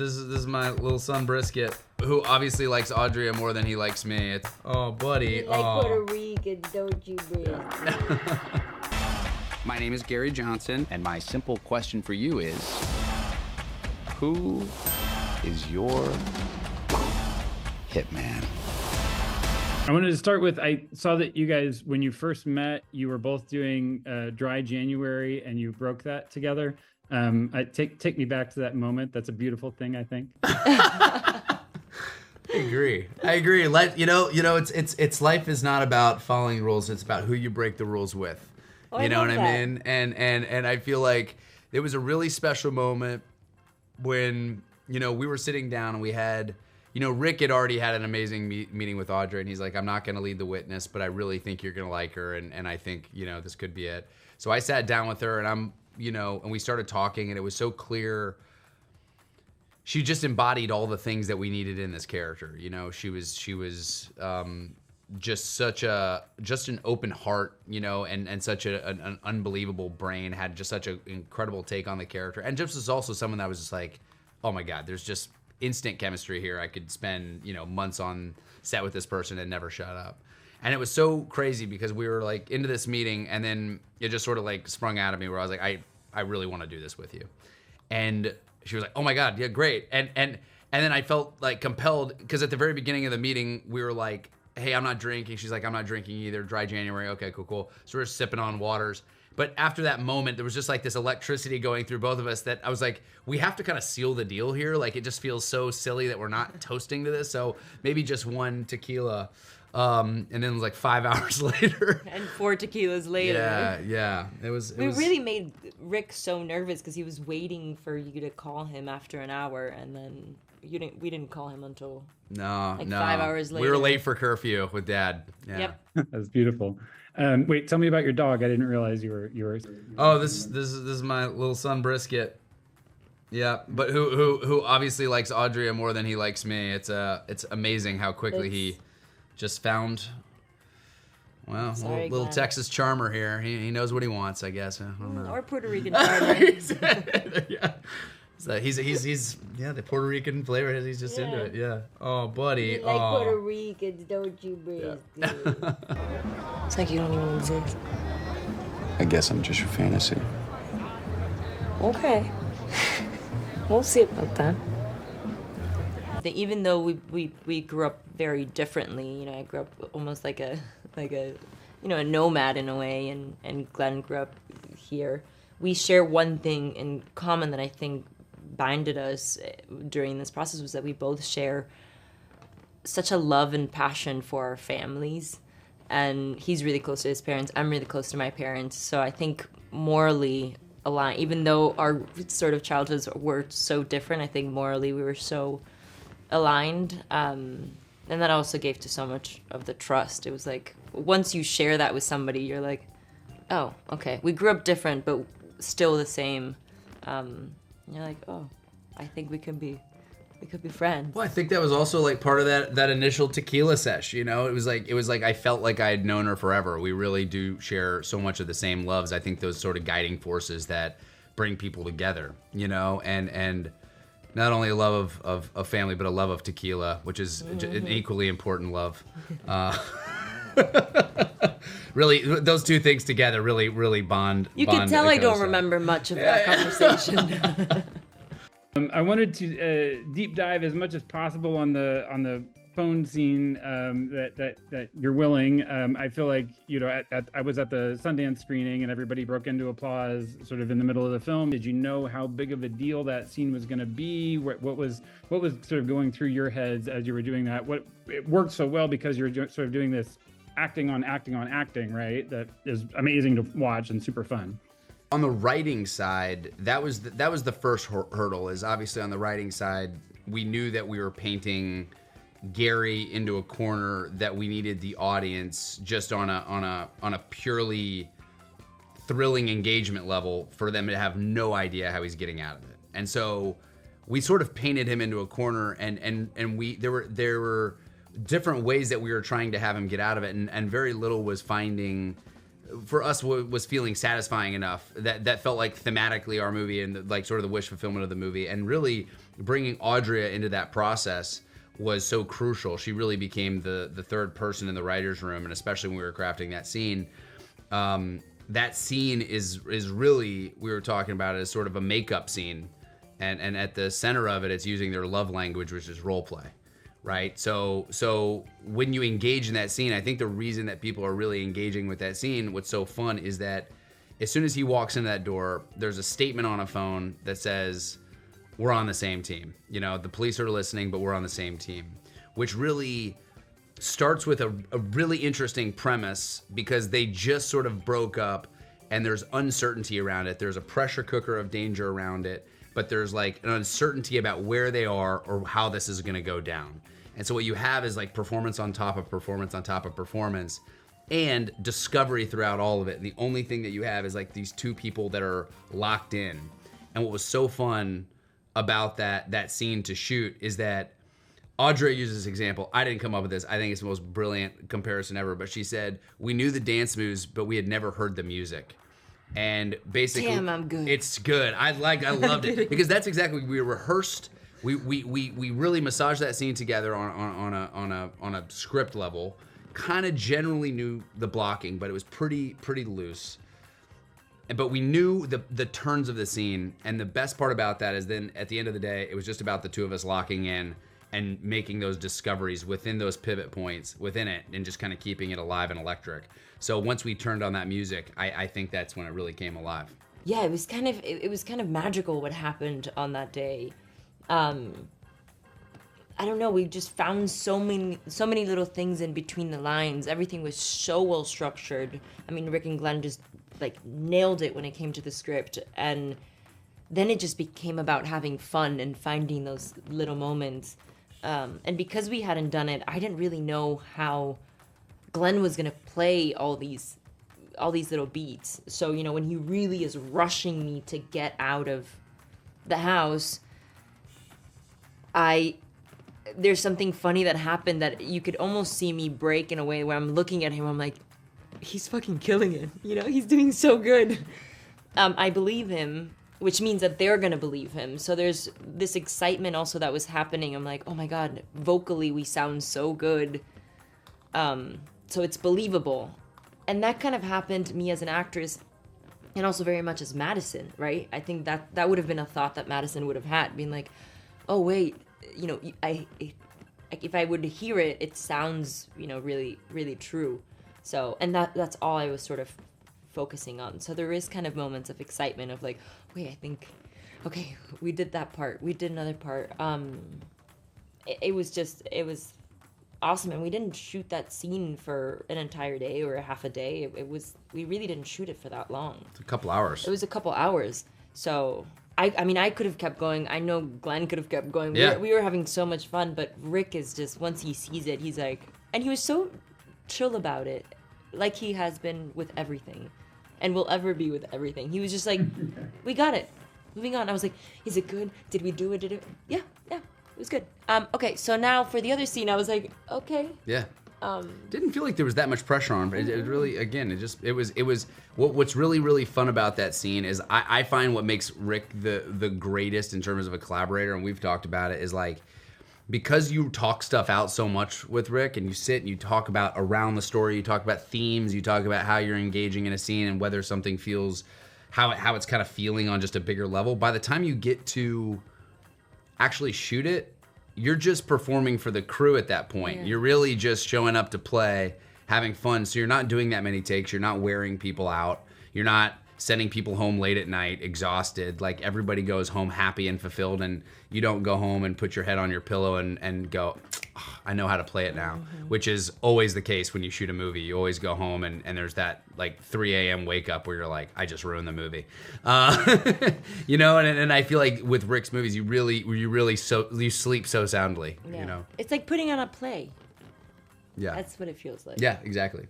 is my little son Brisket, who obviously likes Adria more than he likes me. It's buddy. You like Puerto Rican, don't you, Brisket? My name is Gary Johnson, and my simple question for you is, who is your hitman? I wanted to start with, I saw that you guys, when you first met, you were both doing Dry January, and you broke that together. Take me back to that moment. That's a beautiful thing, I think. I agree. It's life is not about following rules. It's about who you break the rules with. Oh, You know what I I mean? And I feel like it was a really special moment when, we were sitting down and we had, Rick had already had an amazing meeting with Adria, and he's like, I'm not going to lead the witness, but I really think you're going to like her. And I think, this could be it. So I sat down with her and and we started talking, and it was so clear. She just embodied all the things that we needed in this character. She was just an open heart, and such an unbelievable brain, had just such an incredible take on the character. And just was also someone that was just like, oh my God, there's just instant chemistry here. I could spend, months on set with this person and never shut up. And it was so crazy because we were like into this meeting, and then it just sort of like sprung out of me where I was like, I really want to do this with you. And she was like, oh my God, yeah, great. And then I felt like compelled, because at the very beginning of the meeting, we were like, hey, I'm not drinking. She's like, I'm not drinking either. Dry January. Okay, cool. So we're sipping on waters. But after that moment, there was just like this electricity going through both of us that I was like, we have to kind of seal the deal here. Like, it just feels so silly that we're not toasting to this. So maybe just one tequila. And then it was like 5 hours later. And 4 tequilas later. Yeah. It was really made Rick so nervous because he was waiting for you to call him after an hour, and then we didn't call him until no 5 hours later. We were late for curfew with Dad. Yeah. Yep. That's beautiful. Wait, tell me about your dog. I didn't realize you were. Oh, this is my little son Brisket. Yeah, but who obviously likes Adria more than he likes me. It's amazing how quickly he just found, well, little Glen. Texas charmer here. He knows what he wants, I guess. I don't know. Or Puerto Rican charmer. Yeah. So he's the Puerto Rican flavor. He's just into it. Yeah. Oh, buddy. You like Puerto Ricans, don't you, Brisket? It's like you don't even exist. I guess I'm just your fantasy. Okay. We'll see about that. Even though we grew up very differently, I grew up almost like a nomad in a way, and Glen grew up here. We share one thing in common that I think binded us during this process, was that we both share such a love and passion for our families. And he's really close to his parents. I'm really close to my parents. So I think morally aligned, even though our sort of childhoods were so different, I think morally we were so aligned. And that also gave to so much of the trust. It was like, once you share that with somebody, you're like, oh, okay. We grew up different, but still the same. You're like, oh, I think we could be friends. Well, I think that was also like part of that initial tequila sesh. It was like I felt like I had known her forever. We really do share so much of the same loves. I think those sort of guiding forces that bring people together. And not only a love of family, but a love of tequila, which is an equally important love. Really, those two things together really bond. You can tell I don't remember much of that conversation. I wanted to deep dive as much as possible on the phone scene that you're willing. I feel like I was at the Sundance screening and everybody broke into applause sort of in the middle of the film. Did you know how big of a deal that scene was going to be? What was sort of going through your heads as you were doing that? It worked so well because you're sort of doing this acting on acting, right? That is amazing to watch and super fun. On the writing side, that was the first hurdle. Is obviously on the writing side, we knew that we were painting Gary into a corner that we needed the audience just on a purely thrilling engagement level for them to have no idea how he's getting out of it. And so we sort of painted him into a corner, and there were different ways that we were trying to have him get out of it, and very little was finding for us was feeling satisfying enough that felt like thematically our movie and like sort of the wish fulfillment of the movie, and really bringing Adria into that process was so crucial. She really became the third person in the writer's room, and especially when we were crafting that scene. That scene is really, we were talking about it as sort of a makeup scene, and at the center of it, it's using their love language, which is role play, right? So when you engage in that scene, I think the reason that people are really engaging with that scene, what's so fun is that as soon as he walks into that door, there's a statement on a phone that says, we're on the same team. You know, the police are listening, but we're on the same team, which really starts with a really interesting premise, because they just sort of broke up and there's uncertainty around it. There's a pressure cooker of danger around it, but there's like an uncertainty about where they are or how this is gonna go down. And so what you have is like performance on top of performance on top of performance, and discovery throughout all of it. And the only thing that you have is like these two people that are locked in. And what was so fun about that scene to shoot is that Adria uses this example. I didn't come up with this. I think it's the most brilliant comparison ever. But she said, we knew the dance moves, but we had never heard the music. And basically, damn, I'm good. It's good. I loved it, because that's exactly, we rehearsed. We really massaged that scene together on a script level. Kind of generally knew the blocking, but it was pretty loose. But we knew the turns of the scene, and the best part about that is then at the end of the day, it was just about the two of us locking in and making those discoveries within those pivot points within it, and just kind of keeping it alive and electric. So once we turned on that music, I think that's when it really came alive. Yeah, it was kind of magical what happened on that day. I don't know, we just found so many little things in between the lines. Everything was so well structured. I mean, Rick and Glen just like nailed it when it came to the script, and then it just became about having fun and finding those little moments. And because we hadn't done it, I didn't really know how Glen was gonna play all these little beats. So, you know, when he really is rushing me to get out of the house, there's something funny that happened that you could almost see me break in a way where I'm looking at him, I'm like, he's fucking killing it. You know, he's doing so good. I believe him, which means that they're going to believe him. So there's this excitement also that was happening. I'm like, oh my God, vocally we sound so good. So it's believable. And that kind of happened to me as an actress, and also very much as Madison, right? I think that would have been a thought that Madison would have had, being like, oh wait, you know, if I would hear it, it sounds, you know, really, really true. So, and that's all I was sort of focusing on. So there is kind of moments of excitement of like, wait, I think, okay, we did that part, we did another part. It was awesome, and we didn't shoot that scene for an entire day or a half a day. We really didn't shoot it for that long. It's a couple hours. It was a couple hours. So I mean, I could have kept going. I know Glen could have kept going. Yeah. We were having so much fun, but Rick is just, once he sees it, he's like, and he was so chill about it, like he has been with everything and will ever be with everything. He was just like, we got it, moving on. I was like, is it good? Did we do it? Yeah, it was good. Okay, so now for the other scene, I was like, okay. Yeah. Didn't feel like there was that much pressure on, but it really, again, it was what's really, really fun about that scene is I find what makes Rick the greatest in terms of a collaborator, and we've talked about it, is like, because you talk stuff out so much with Rick, and you sit and you talk about around the story, you talk about themes, you talk about how you're engaging in a scene and whether something feels, how it's kind of feeling on just a bigger level. By the time you get to actually shoot it, you're just performing for the crew at that point. Yeah. You're really just showing up to play, having fun. So you're not doing that many takes. You're not wearing people out. You're not sending people home late at night, exhausted. Like, everybody goes home happy and fulfilled, and you don't go home and put your head on your pillow and go, oh, I know how to play it now, which is always the case when you shoot a movie. You always go home and there's that like 3 a.m. wake up where you're like, I just ruined the movie. You know, and I feel like with Rick's movies, you sleep so soundly, yeah. You know? It's like putting on a play. Yeah. That's what it feels like. Yeah, exactly.